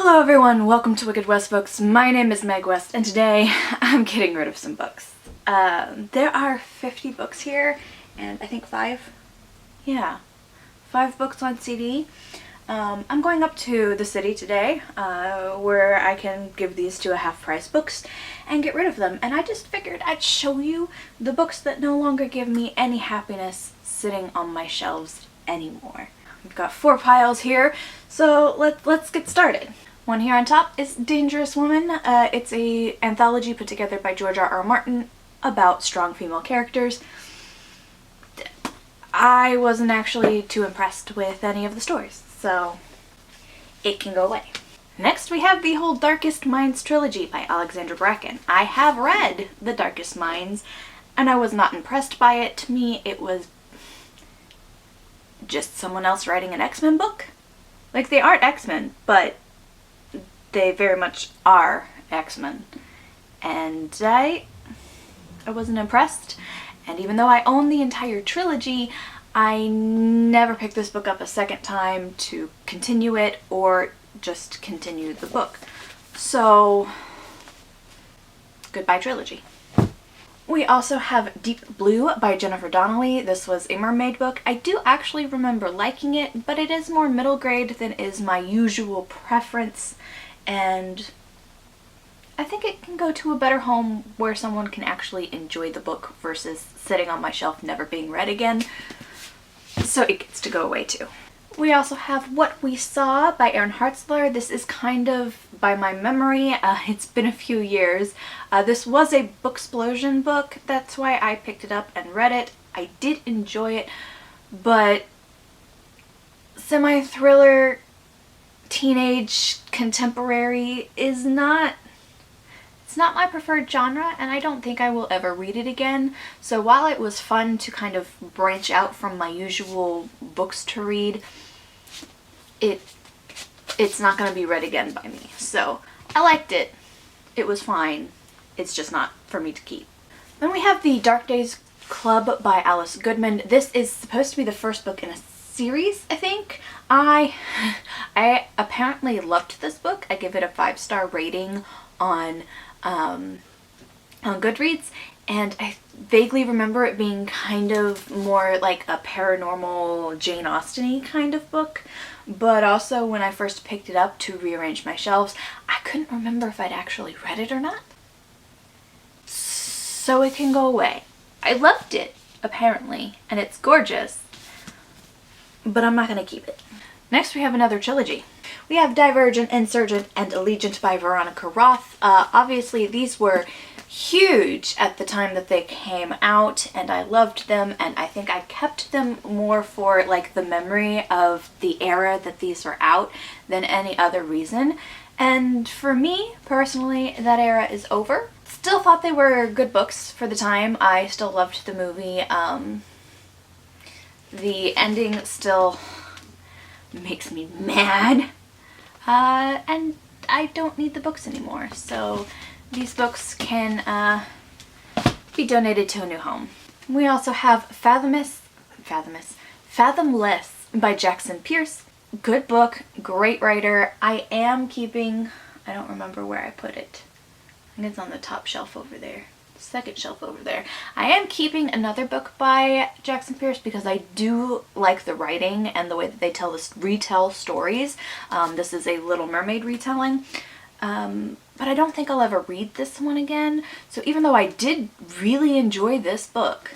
Hello everyone, welcome to Wicked West Books. My name is Meg West and today I'm getting rid of some books. There are 50 books here and I think 5 books on CD. I'm going up to the city today where I can give these to a half-price books and get rid of them, and I just figured I'd show you the books that no longer give me any happiness sitting on my shelves anymore. We've got 4 piles here, so let's get started. One here on top is Dangerous Woman. It's a anthology put together by George R.R. Martin about strong female characters. I wasn't actually too impressed with any of the stories, so it can go away. Next we have the whole Darkest Minds trilogy by Alexandra Bracken. I have read The Darkest Minds and I was not impressed by it. To me it was just someone else writing an X-Men book. Like, they aren't X-Men, but they very much are X-Men. And I wasn't impressed. And even though I own the entire trilogy, I never picked this book up a second time to continue it or just continue the book. So, goodbye trilogy. We also have Deep Blue by Jennifer Donnelly. This was a mermaid book. I do actually remember liking it, but it is more middle grade than is my usual preference, and I think it can go to a better home where someone can actually enjoy the book versus sitting on my shelf never being read again. So it gets to go away too. We also have What We Saw by Erin Hartzler. This is kind of by my memory. It's been a few years. This was a Booksplosion book. That's why I picked it up and read it. I did enjoy it, but semi-thriller, teenage, contemporary is not my preferred genre, and I don't think I will ever read it again. So while it was fun to kind of branch out from my usual books to read, it's not going to be read again by me. So I liked it. It was fine. It's just not for me to keep. Then we have The Dark Days Club by Alice Goodman. This is supposed to be the first book in a series, I think. I apparently loved this book. I give it a 5-star rating on Goodreads, and I vaguely remember it being kind of more like a paranormal Jane Austen-y kind of book, but also when I first picked it up to rearrange my shelves, I couldn't remember if I'd actually read it or not. So it can go away. I loved it, apparently, and it's gorgeous, but I'm not going to keep it. Next we have another trilogy. We have Divergent, Insurgent, and Allegiant by Veronica Roth. Obviously these were huge at the time that they came out, and I loved them, and I think I kept them more for like the memory of the era that these were out than any other reason. And for me personally, that era is over. Still thought they were good books for the time. I still loved the movie. The ending still makes me mad. And I don't need the books anymore, so these books can be donated to a new home. We also have Fathomless by Jackson Pierce. Good book, great writer. I am keeping, I don't remember where I put it. I think it's on the top shelf over there. Second shelf over there. I am keeping another book by Jackson Pierce because I do like the writing and the way that they retell stories. This is a Little Mermaid retelling. But I don't think I'll ever read this one again. So even though I did really enjoy this book,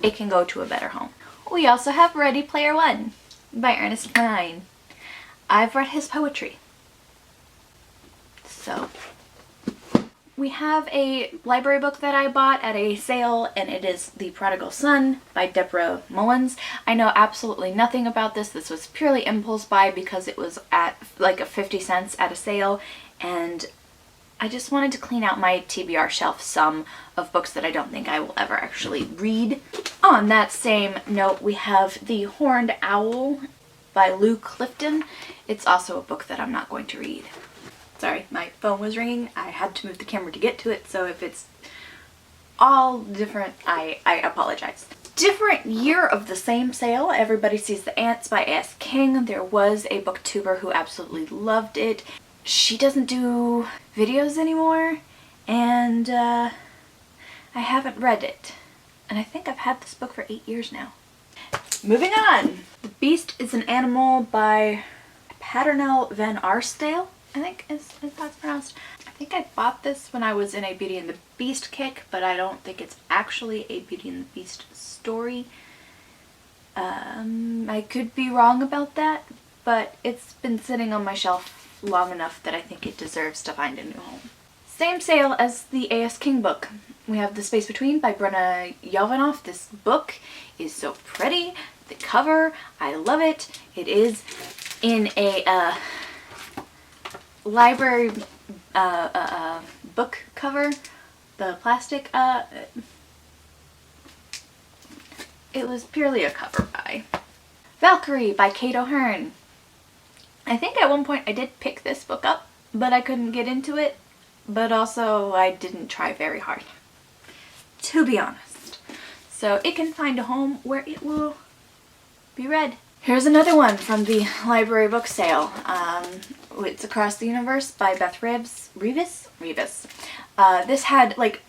it can go to a better home. We also have Ready Player One by Ernest Cline. I've read his poetry. So we have a library book that I bought at a sale, and it is The Prodigal Son by Deborah Mullins. I know absolutely nothing about this. This was purely impulse buy because it was at like a 50 cents at a sale, and I just wanted to clean out my TBR shelf some of books that I don't think I will ever actually read. On that same note, we have The Horned Owl by Lou Clifton. It's also a book that I'm not going to read. Sorry, my phone was ringing. I had to move the camera to get to it, so if it's all different, I apologize. different year of the same sale. Everybody Sees the Ants by A.S. King. There was a booktuber who absolutely loved it. She doesn't do videos anymore, and I haven't read it. And I think I've had this book for 8 years now. Moving on! The Beast is an Animal by Paternel van Arsdale, I think is how it's pronounced. I think I bought this when I was in a Beauty and the Beast kick, but I don't think it's actually a Beauty and the Beast story. I could be wrong about that, but it's been sitting on my shelf long enough that I think it deserves to find a new home. Same sale as the A.S. King book. We have The Space Between by Brenna Yovanov. This book is so pretty. The cover, I love it. It is in a library book cover. The plastic, it was purely a cover buy. Valkyrie by Kate O'Hearn. I think at one point I did pick this book up, but I couldn't get into it. But also I didn't try very hard, to be honest. So it can find a home where it will be read. Here's another one from the library book sale. It's Across the Universe by Beth Revis. This had like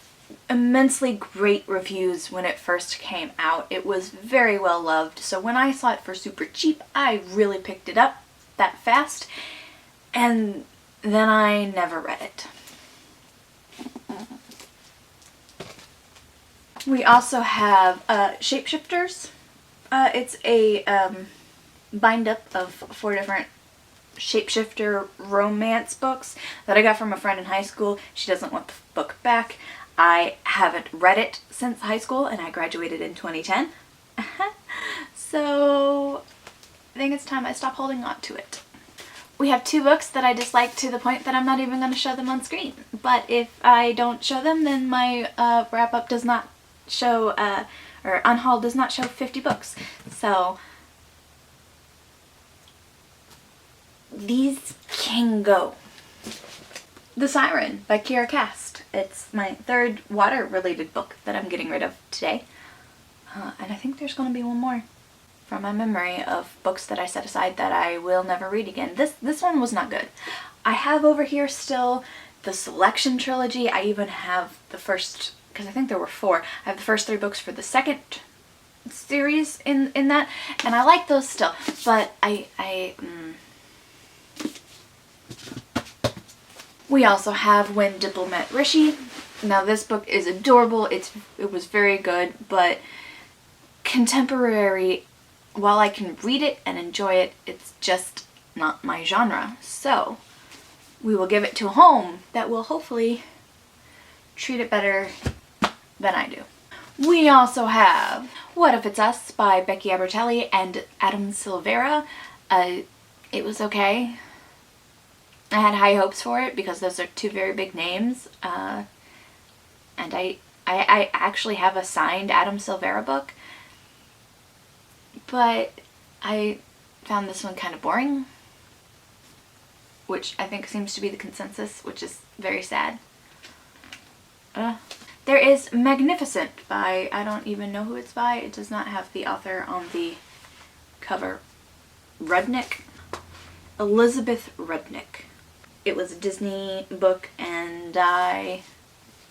immensely great reviews when it first came out. It was very well loved. So when I saw it for super cheap, I really picked it up that fast. And then I never read it. We also have Shapeshifters. It's a bind up of 4 different shapeshifter romance books that I got from a friend in high school. She doesn't want the book back. I haven't read it since high school, and I graduated in 2010. So I think it's time I stop holding on to it. We have 2 books that I dislike to the point that I'm not even going to show them on screen. But if I don't show them, then my wrap-up does not show, or Unhaul does not show 50 books. So these can go. The Siren by Kiera Cast. It's my 3rd water-related book that I'm getting rid of today. And I think there's going to be one more from my memory of books that I set aside that I will never read again. This one was not good. I have over here still the Selection trilogy. I even have the first, because I think there were 4. I have the first 3 books for the second series in that, and I like those still. But We also have When Dimple Met Rishi. Now this book is adorable. It was very good, but contemporary, while I can read it and enjoy it, it's just not my genre. So we will give it to a home that will hopefully treat it better than I do. We also have What If It's Us by Becky Albertelli and Adam Silvera. It was okay. I had high hopes for it because those are 2 very big names. And I actually have a signed Adam Silvera book. But I found this one kind of boring, which I think seems to be the consensus, which is very sad. There is Magnificent by, I don't even know who it's by. It does not have the author on the cover. Rudnick? Elizabeth Rudnick. It was a Disney book, and I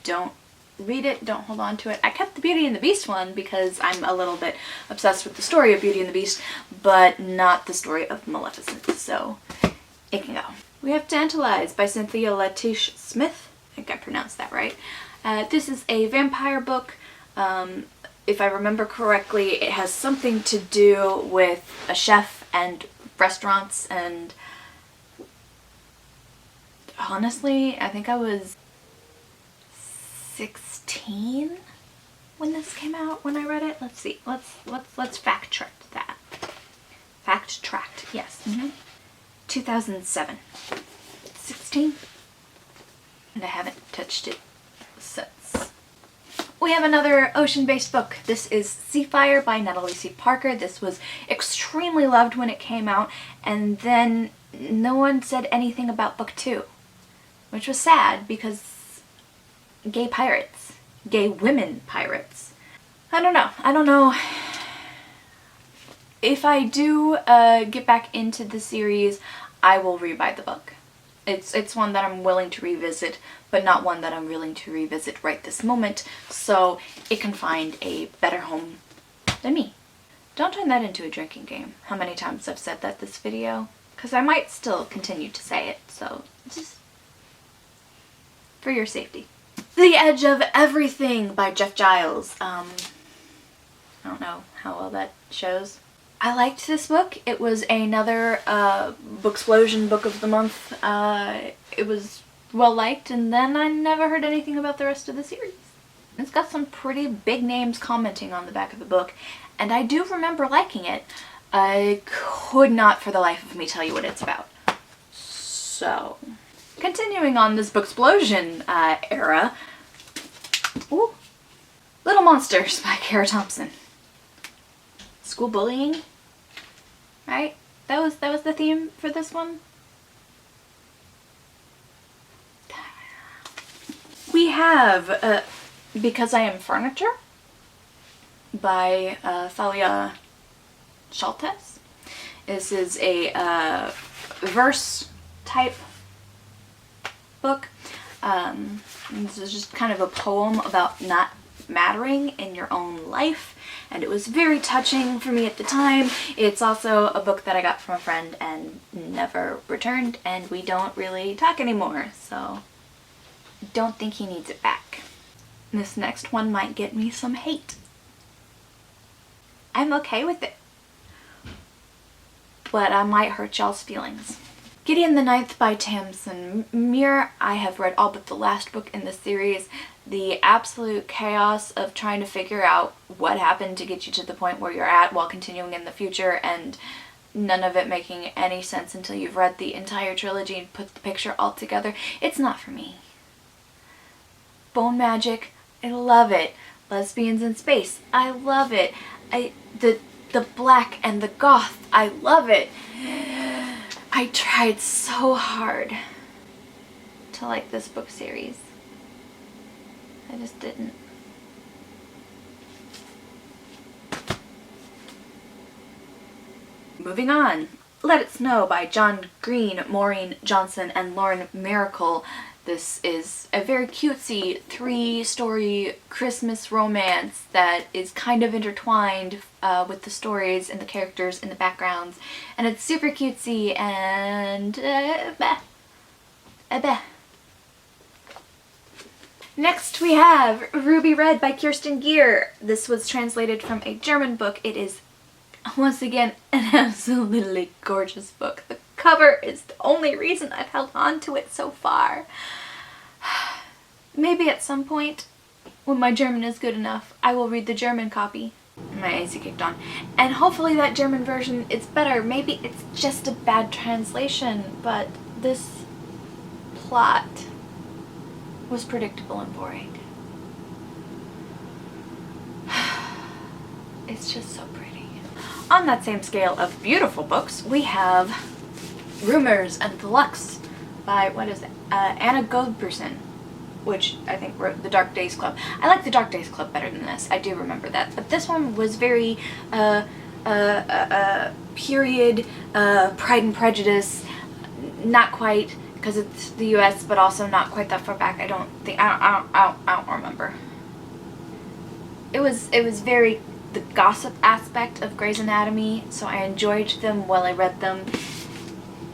don't read it, don't hold on to it. I kept the Beauty and the Beast one because I'm a little bit obsessed with the story of Beauty and the Beast, but not the story of Maleficent, so it can go. We have Tantalize by Cynthia Latish Smith. I think I pronounced that right. This is a vampire book. If I remember correctly, it has something to do with a chef and restaurants, and honestly, I think I was 16 when this came out, when I read it. Let's see. Let's fact check that. Fact tracked. Yes. 2007. 16. And I haven't touched it since. We have another ocean-based book. This is Seafire by Natalie C. Parker. This was extremely loved when it came out, and then no one said anything about book 2, which was sad because gay pirates, gay women pirates. I don't know. I don't know if I do get back into the series, I will rebuy the book. It's one that I'm willing to revisit, but not one that I'm willing to revisit right this moment, so it can find a better home than me. Don't turn that into a drinking game, how many times I've said that this video, because I might still continue to say it, so just for your safety. The Edge of Everything by Jeff Giles. I don't know how well that shows. I liked this book. It was another Booksplosion book of the month. It was well liked, and then I never heard anything about the rest of the series. It's got some pretty big names commenting on the back of the book, and I do remember liking it. I could not for the life of me tell you what it's about. So, continuing on this Booksplosion era, ooh, Little Monsters by Kara Thompson. School bullying, right? That was the theme for this one. We have Because I Am Furniture by Thalia Shaltes. This is a verse type book. This is just kind of a poem about not mattering in your own life, and it was very touching for me at the time. It's also a book that I got from a friend and never returned, and we don't really talk anymore, so don't think he needs it back. This next one might get me some hate. I'm okay with it, but I might hurt y'all's feelings. Gideon the Ninth by Tamsin Muir. I have read all but the last book in the series. The absolute chaos of trying to figure out what happened to get you to the point where you're at while continuing in the future, and none of it making any sense until you've read the entire trilogy and put the picture all together. It's not for me. Bone magic, I love it. Lesbians in space, I love it. The black and the goth, I love it. I tried so hard to like this book series. I just didn't. Moving on. Let It Snow by John Green, Maureen Johnson, and Lauren Miracle. This is a very cutesy 3-story Christmas romance that is kind of intertwined with the stories and the characters in the backgrounds. And it's super cutesy and Next we have Ruby Red by Kirsten Gier. This was translated from a German book. It is, once again, an absolutely gorgeous book. The cover is the only reason I've held on to it so far. Maybe at some point, when my German is good enough, I will read the German copy. My AC kicked on. And hopefully that German version is better. Maybe it's just a bad translation, but this plot was predictable and boring. It's just so pretty. On that same scale of beautiful books, we have Rumors and Deluxe by, what is it, Anna Goldberson, which I think wrote The Dark Days Club. I like The Dark Days Club better than this. I do remember that. But this one was very period, Pride and Prejudice, not quite, because it's the US, but also not quite that far back. I don't remember. It was very the gossip aspect of Grey's Anatomy, so I enjoyed them while I read them.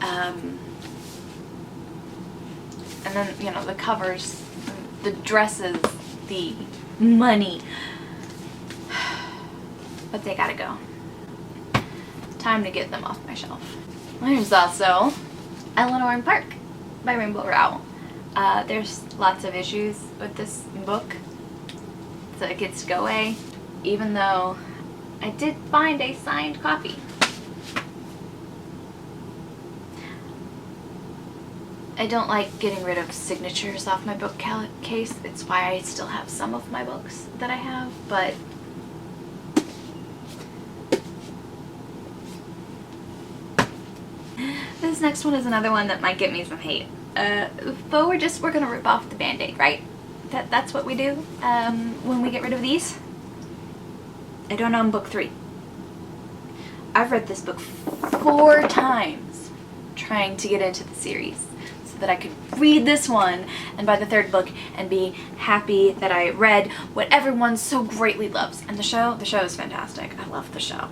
And then, you know, the covers, the dresses, the money. But they gotta go. Time to get them off my shelf. There's also Eleanor and Park by Rainbow Rowell. There's lots of issues with this book, so it gets to go away, even though I did find a signed copy. I don't like getting rid of signatures off my bookcase. It's why I still have some of my books that I have, but this next one is another one that might get me some hate. But we're gonna rip off the Band-Aid, right? That's what we do when we get rid of these. I don't know, I'm book 3. I've read this book 4 times trying to get into the series so that I could read this one and buy the 3rd book and be happy that I read what everyone so greatly loves. And the show is fantastic. I love the show.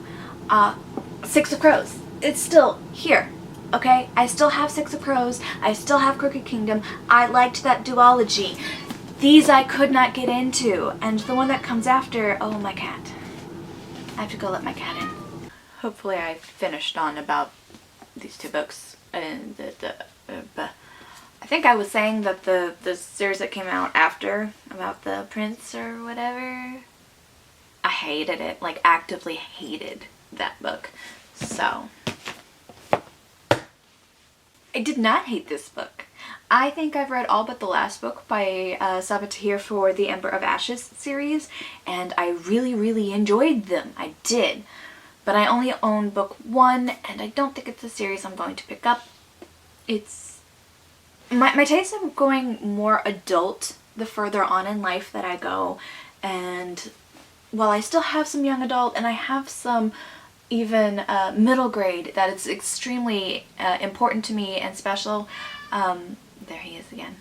Six of Crows. It's still here. Okay? I still have Six of Crows. I still have Crooked Kingdom. I liked that duology. These I could not get into. And the one that comes after, oh, my cat. I have to go let my cat in. Hopefully I finished on about these 2 books. And I think I was saying that the series that came out after, about the prince or whatever, I hated it. Like, actively hated that book. So, I did not hate this book. I think I've read all but the last book by Sabathir for the Ember of Ashes series, and I really, really enjoyed them. I did. But I only own book 1, and I don't think it's a series I'm going to pick up. It's... My taste of going more adult the further on in life that I go, and while I still have some young adult, and I have some even middle grade that it's extremely important to me and special, there he is again.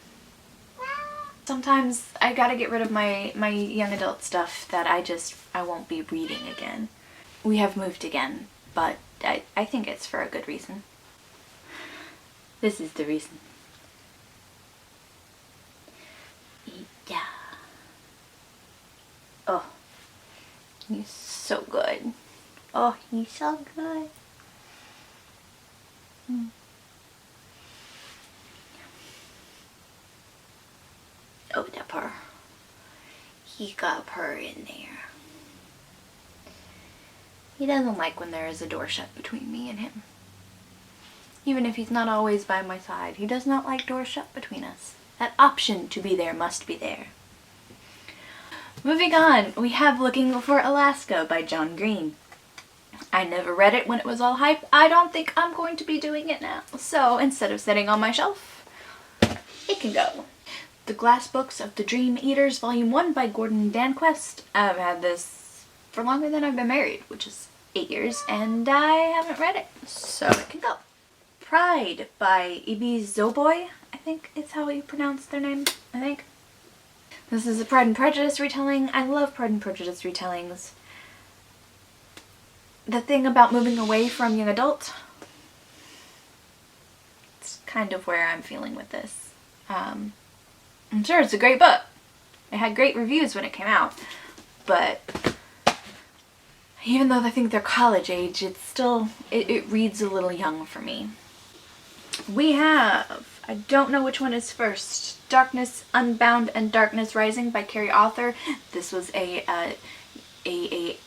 Sometimes I gotta get rid of my young adult stuff that I won't be reading again. We have moved again, but I think it's for a good reason. This is the reason. Yeah. Oh, he's so good. Oh, he's so good. Oh, that purr. He got purr in there. He doesn't like when there is a door shut between me and him. Even if he's not always by my side, he does not like doors shut between us. That option to be there must be there. Moving on, we have Looking for Alaska by John Green. I never read it when it was all hype. I don't think I'm going to be doing it now. So instead of sitting on my shelf, it can go. The Glass Books of the Dream Eaters, Volume 1 by Gordon Danquist. I've had this for longer than I've been married, which is 8 years, and I haven't read it, so it can go. Pride by Ibi Zoboi, I think is how you pronounce their name, I think. This is a Pride and Prejudice retelling. I love Pride and Prejudice retellings. The thing about moving away from young adult, it's kind of where I'm feeling with this. I'm sure it's a great book. It had great reviews when it came out, but even though I think they're college age, it's still, it reads a little young for me. We have, I don't know which one is first, Darkness Unbound and Darkness Rising by Carrie Author. This was a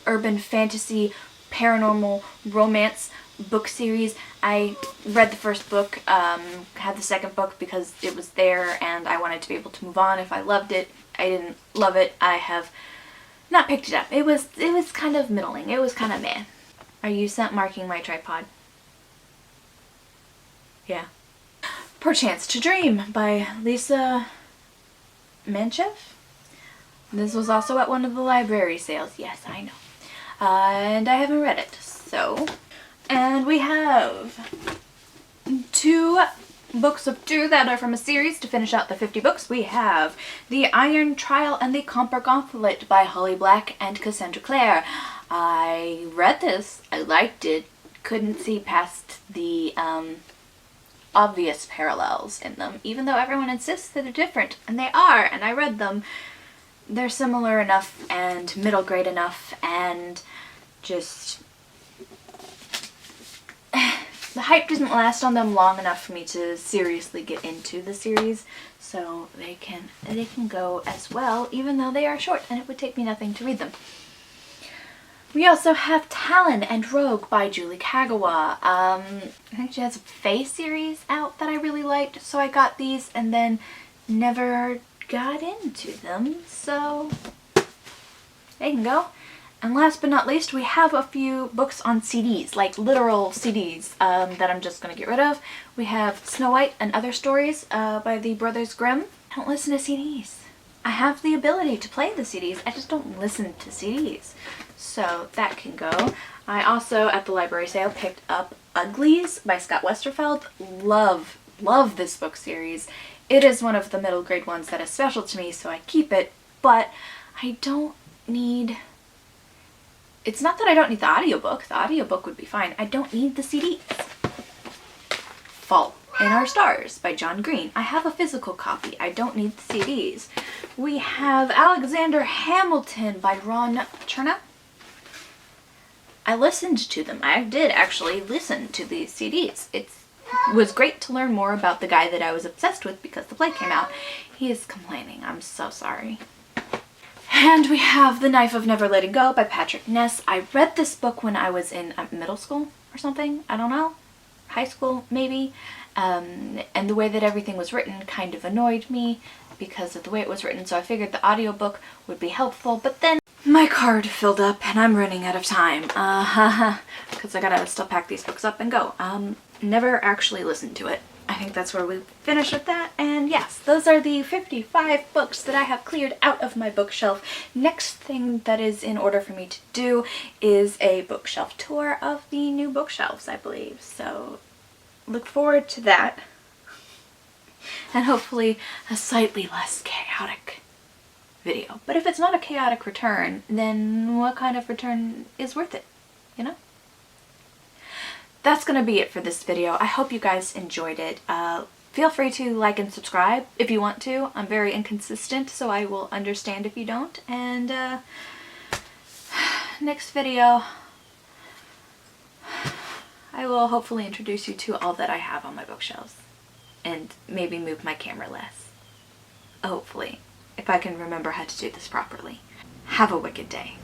urban fantasy paranormal romance book series. I read the first book, had the second book because it was there and I wanted to be able to move on if I loved it. I didn't love it. I have not picked it up. It was kind of middling. It was kind of meh. Are you scent marking my tripod? Yeah. Perchance to Dream by Lisa Menchev. This was also at one of the library sales. Yes, I know. And I haven't read it, so. And we have 2 books of 2 that are from a series to finish out the 50 books. We have The Iron Trial and the Comper Gauntlet by Holly Black and Cassandra Clare. I read this. I liked it. Couldn't see past the obvious parallels in them, even though everyone insists that they're different, and they are, and I read them. They're similar enough and middle grade enough, and just the hype didn't last on them long enough for me to seriously get into the series, so they can go as well, even though they are short and it would take me nothing to read them. We also have Talon and Rogue by Julie Kagawa. I think she has a Fae series out that I really liked, so I got these and then never got into them, so they can go. And last but not least, we have a few books on CDs, like literal CDs, that I'm just going to get rid of. We have Snow White and Other Stories by the Brothers Grimm. I don't listen to CDs. I have the ability to play the CDs, I just don't listen to CDs. So that can go. I also, at the library sale, picked up Uglies by Scott Westerfeld. Love this book series. It is one of the middle grade ones that is special to me, so I keep it, but I don't need... It's not that I don't need the audiobook would be fine. I don't need the CDs. Fault in Our Stars by John Green. I have a physical copy. I don't need the CDs. We have Alexander Hamilton by Ron Chernow. I listened to them. I did actually listen to these CDs. It was great to learn more about the guy that I was obsessed with because the play came out. He is complaining. I'm so sorry. And we have The Knife of Never Letting Go by Patrick Ness. I read this book when I was in middle school or something. I don't know. High school, maybe. And the way that everything was written kind of annoyed me because of the way it was written, so I figured the audiobook would be helpful, but then my card filled up and I'm running out of time. Because I gotta still pack these books up and go. Never actually listened to it. I think that's where we finish with that. And yes, those are the 55 books that I have cleared out of my bookshelf. Next thing that is in order for me to do is a bookshelf tour of the new bookshelves, I believe. So look forward to that. And hopefully a slightly less chaotic video. But if it's not a chaotic return, then what kind of return is worth it, you know? That's gonna be it for this video. I hope you guys enjoyed it. Feel free to like and subscribe if you want to. I'm very inconsistent, so I will understand if you don't. And next video, I will hopefully introduce you to all that I have on my bookshelves. And maybe move my camera less. Hopefully. If I can remember how to do this properly. Have a wicked day.